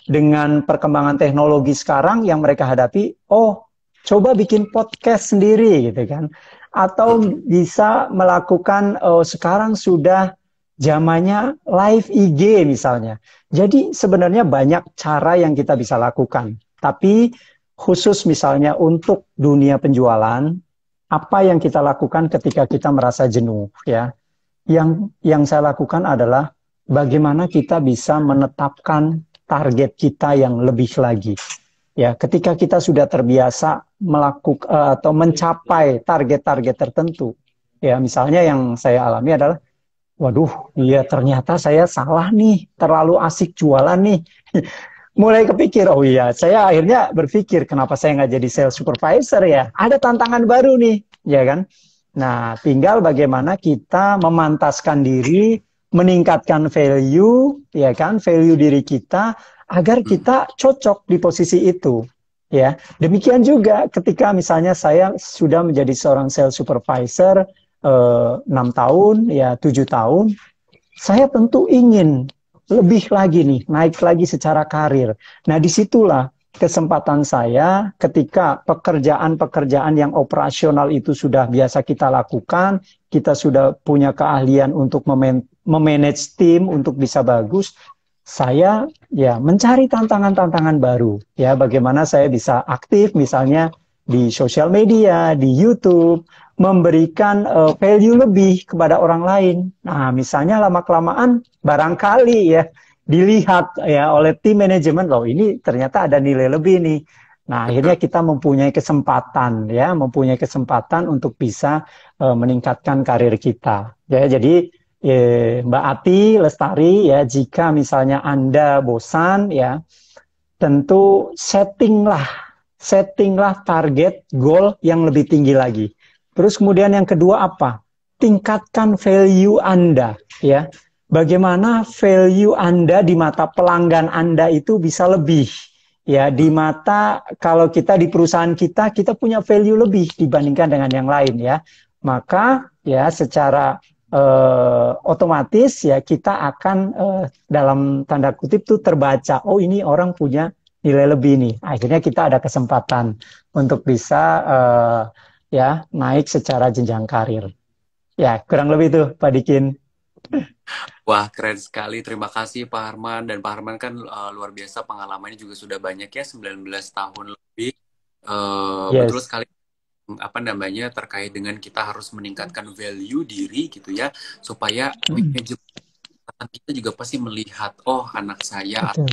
dengan perkembangan teknologi sekarang yang mereka hadapi, oh coba bikin podcast sendiri gitu kan. Atau Mm-mm. bisa melakukan sekarang sudah zamannya live IG misalnya. Jadi sebenarnya banyak cara yang kita bisa lakukan. Tapi khusus misalnya untuk dunia penjualan, apa yang kita lakukan ketika kita merasa jenuh ya? Yang saya lakukan adalah bagaimana kita bisa menetapkan target kita yang lebih lagi. Ya, ketika kita sudah terbiasa melakukan atau mencapai target-target tertentu, ya misalnya yang saya alami adalah, waduh, iya ternyata saya salah nih, terlalu asik jualan nih. Mulai kepikir, oh iya, saya akhirnya berpikir, kenapa saya nggak jadi sales supervisor ya? Ada tantangan baru nih, ya kan? Nah, tinggal bagaimana kita memantaskan diri, meningkatkan value, ya kan, value diri kita, agar kita cocok di posisi itu. Ya, demikian juga ketika misalnya saya sudah menjadi seorang sales supervisor 6 tahun, ya 7 tahun, saya tentu ingin lebih lagi nih, naik lagi secara karir. Nah, disitulah kesempatan saya ketika pekerjaan-pekerjaan yang operasional itu sudah biasa kita lakukan, kita sudah punya keahlian untuk memanage tim untuk bisa bagus, saya ya mencari tantangan-tantangan baru. Ya, bagaimana saya bisa aktif misalnya di sosial media, di YouTube, memberikan value lebih kepada orang lain. Nah, misalnya lama-kelamaan barangkali ya dilihat ya oleh tim manajemen, loh ini ternyata ada nilai lebih nih. Nah, akhirnya kita mempunyai kesempatan ya, mempunyai kesempatan untuk bisa meningkatkan karir kita. Ya, jadi Mbak Ati Lestari ya, jika misalnya Anda bosan ya, tentu settinglah target goal yang lebih tinggi lagi. Terus kemudian yang kedua apa? Tingkatkan value Anda, ya. Bagaimana value Anda di mata pelanggan Anda itu bisa lebih, ya. Di mata kalau kita di perusahaan kita, kita punya value lebih dibandingkan dengan yang lain, ya. Maka ya secara otomatis ya kita akan dalam tanda kutip tuh terbaca, oh ini orang punya nilai lebih nih. Akhirnya kita ada kesempatan untuk bisa ya naik secara jenjang karir. Ya, kurang lebih itu Pak Dikin. Wah, keren sekali. Terima kasih Pak Harman. Dan Pak Harman kan luar biasa, pengalamannya juga sudah banyak ya, 19 tahun lebih. Betul Yes. sekali, apa namanya, terkait dengan kita harus meningkatkan value diri gitu ya, supaya manajemen kita juga pasti melihat, oh anak saya Betul.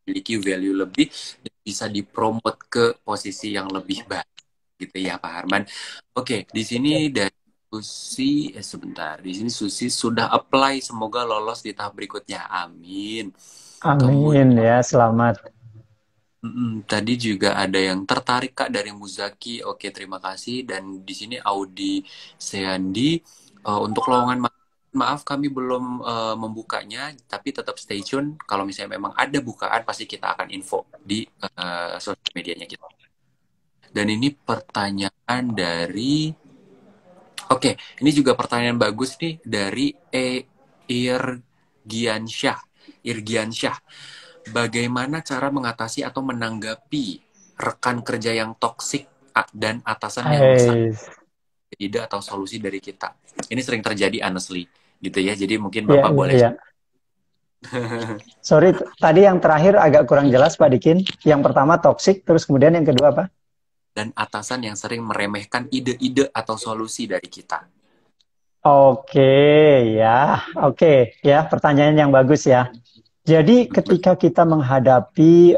memiliki value lebih dan bisa dipromot ke posisi yang lebih baik gitu ya Pak Harman. Oke, di sini dari Susi, sebentar, di sini Susi sudah apply, semoga lolos di tahap berikutnya. Amin. Kemudian Amin ya, selamat. tadi juga ada yang tertarik Kak dari Muzaki. Oke, terima kasih. Dan di sini Audi Seandi, untuk lowongan maaf kami belum membukanya, tapi tetap stay tune. Kalau misalnya memang ada bukaan, pasti kita akan info di sosial medianya kita. Dan ini pertanyaan dari, oke, ini juga pertanyaan bagus nih dari Irgiansyah. Irgiansyah. Bagaimana cara mengatasi atau menanggapi rekan kerja yang toksik dan atasan yang tidak atau solusi dari kita? Ini sering terjadi honestly, gitu ya. Jadi mungkin Bapak boleh. Sorry, tadi yang terakhir agak kurang jelas Pak Dikin. Yang pertama toksik, terus kemudian yang kedua apa? Dan atasan yang sering meremehkan ide-ide atau solusi dari kita. Oke, ya, pertanyaan yang bagus ya. Jadi ketika kita menghadapi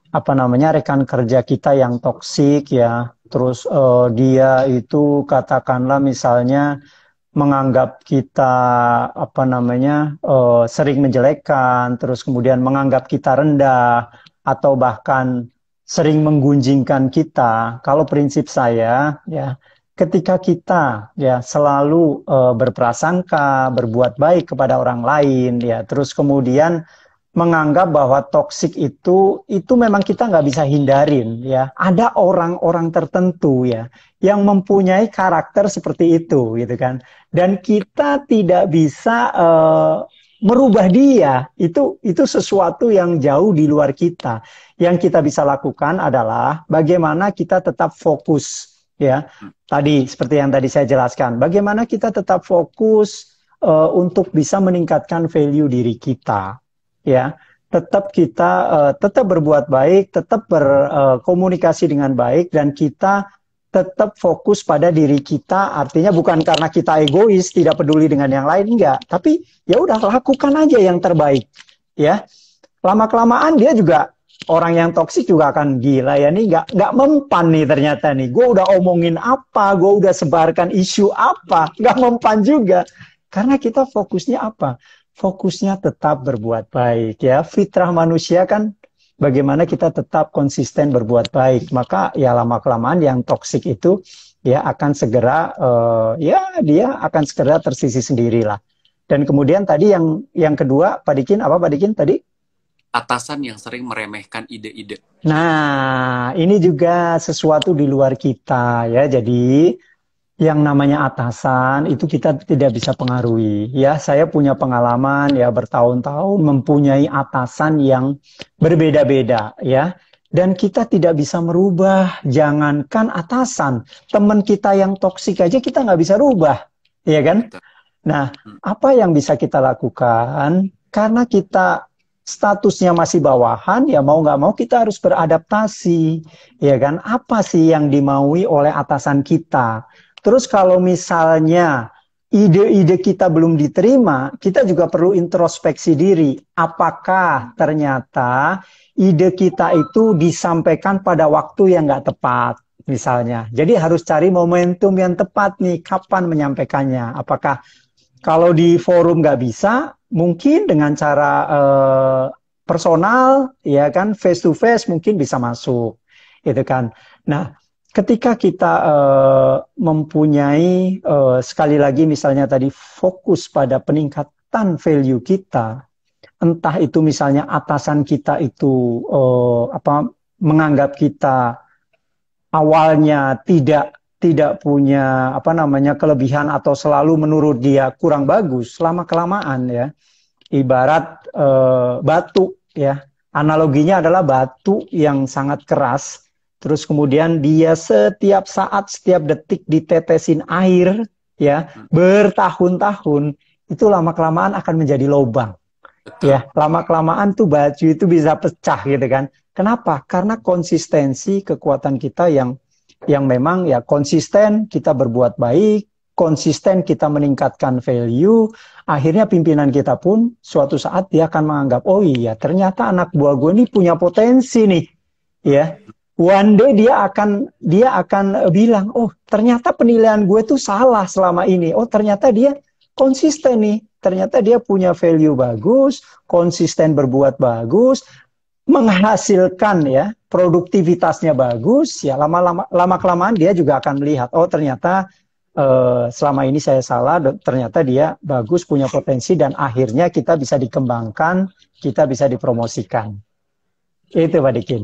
apa namanya rekan kerja kita yang toksik ya, terus dia itu katakanlah misalnya menganggap kita apa namanya sering menjelekkan, terus kemudian menganggap kita rendah atau bahkan sering menggunjingkan kita. Kalau prinsip saya ya, ketika kita ya selalu berprasangka, berbuat baik kepada orang lain ya, terus kemudian menganggap bahwa toksik itu memang kita nggak bisa hindarin ya. Ada orang-orang tertentu ya yang mempunyai karakter seperti itu gitu kan. Dan kita tidak bisa merubah dia. Itu sesuatu yang jauh di luar kita. Yang kita bisa lakukan adalah bagaimana kita tetap fokus ya. Tadi seperti yang tadi saya jelaskan, bagaimana kita tetap fokus untuk bisa meningkatkan value diri kita. Ya, tetap kita tetap berbuat baik, tetap berkomunikasi dengan baik, dan kita tetap fokus pada diri kita. Artinya bukan karena kita egois, tidak peduli dengan yang lain, enggak. Tapi ya udah lakukan aja yang terbaik. Ya, lama kelamaan dia juga orang yang toksik juga akan gila ya nih, nggak mempan nih ternyata nih. Gue udah omongin apa, gue udah sebarkan isu apa, nggak mempan juga. Karena kita fokusnya apa? Fokusnya tetap berbuat baik ya. Fitrah manusia kan bagaimana kita tetap konsisten berbuat baik. Maka ya lama-kelamaan yang toksik itu ya akan segera ya dia akan segera tersisi sendirilah. Dan kemudian tadi yang kedua, Pak Dikin, apa Pak Dikin tadi? Atasan yang sering meremehkan ide-ide. Nah, ini juga sesuatu di luar kita ya. Jadi yang namanya atasan itu kita tidak bisa pengaruhi. Ya, saya punya pengalaman ya bertahun-tahun mempunyai atasan yang berbeda-beda ya. Dan kita tidak bisa merubah, jangankan atasan, teman kita yang toksik aja kita nggak bisa rubah, ya kan? Nah, apa yang bisa kita lakukan? Karena kita statusnya masih bawahan, ya mau nggak mau kita harus beradaptasi, ya kan? Apa sih yang dimaui oleh atasan kita? Terus kalau misalnya ide-ide kita belum diterima, kita juga perlu introspeksi diri. Apakah ternyata ide kita itu disampaikan pada waktu yang nggak tepat, misalnya. Jadi harus cari momentum yang tepat nih, kapan menyampaikannya. Apakah kalau di forum nggak bisa, mungkin dengan cara personal, ya kan, face to face mungkin bisa masuk, itu kan. Nah, ketika kita mempunyai sekali lagi misalnya tadi fokus pada peningkatan value kita, entah itu misalnya atasan kita itu apa menganggap kita awalnya tidak punya apa namanya kelebihan atau selalu menurut dia kurang bagus, lama kelamaan ya ibarat batu ya, analoginya adalah batu yang sangat keras, terus kemudian dia setiap saat setiap detik ditetesin air ya bertahun-tahun, itu lama kelamaan akan menjadi lubang. Betul. Ya, lama-kelamaan tuh baju itu bisa pecah gitu kan. Kenapa? Karena konsistensi kekuatan kita yang memang ya konsisten kita berbuat baik, konsisten kita meningkatkan value, akhirnya pimpinan kita pun suatu saat dia akan menganggap, oh iya ternyata anak buah gue ini punya potensi nih, ya. One day dia akan bilang, oh ternyata penilaian gue tuh salah selama ini, oh ternyata dia konsisten nih, ternyata dia punya value bagus, konsisten berbuat bagus, menghasilkan ya produktivitasnya bagus, ya lama kelamaan dia juga akan melihat, oh ternyata selama ini saya salah, ternyata dia bagus, punya potensi, dan akhirnya kita bisa dikembangkan, kita bisa dipromosikan. Itu Pak Dikin.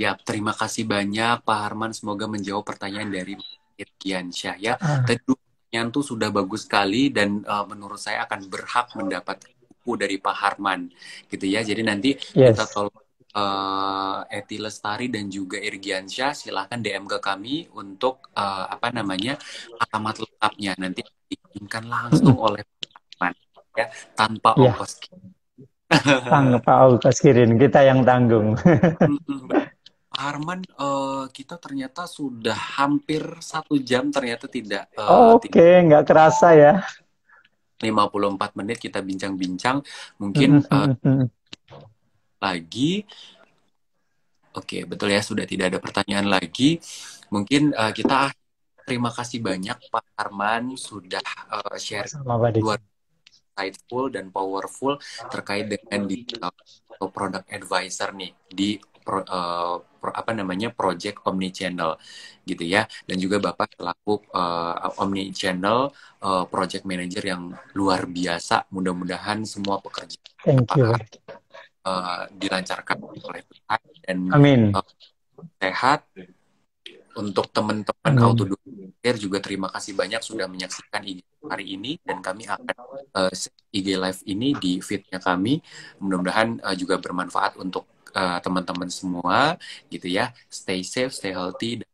Ya, terima kasih banyak Pak Harman. Semoga menjawab pertanyaan dari Irgiansyah ya. Tadi pertanyaan tuh sudah bagus sekali dan menurut saya akan berhak mendapat buku dari Pak Harman, gitu ya. Jadi nanti kita tolong Eti Lestari dan juga Irgiansyah silahkan DM ke kami untuk apa namanya alamat lengkapnya, nanti dikirimkan langsung oleh Pak Harman ya, tanpa ongkos. Tanpa ongkos kirim, kita yang tanggung. Pak Harman, kita ternyata sudah hampir 1 jam, ternyata tidak. Oke, nggak kerasa ya. 54 menit kita bincang-bincang, mungkin lagi. Oke, betul ya, sudah tidak ada pertanyaan lagi. Mungkin kita terima kasih banyak Pak Harman sudah share luar insightful dan powerful terkait dengan digital atau product advisor nih di apa namanya project omnichannel gitu ya, dan juga Bapak selaku omnichannel project manager yang luar biasa. Mudah-mudahan semua pekerjaan dilancarkan oleh Tuhan dan sehat. Untuk teman-teman Auto juga terima kasih banyak sudah menyaksikan IG hari ini, dan kami akan IG live ini di feed-nya kami. Mudah-mudahan juga bermanfaat untuk teman-teman semua gitu ya. Stay safe, stay healthy, dan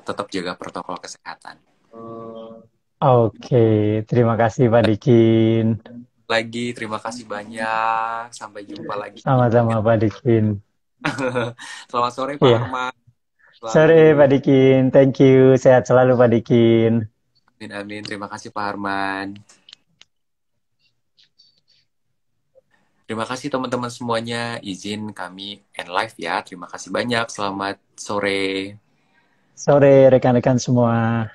tetap jaga protokol kesehatan. Oke, terima kasih Pak Dikin. Lagi terima kasih banyak. Sampai jumpa lagi. Sama-sama Pak Dikin. Selamat sore Pak Harman. Sore Pak Dikin, thank you. Sehat selalu Pak Dikin. Amin, amin. Terima kasih Pak Harman. Terima kasih teman-teman semuanya. Izin kami end live ya. Terima kasih banyak. Selamat sore. Sore rekan-rekan semua.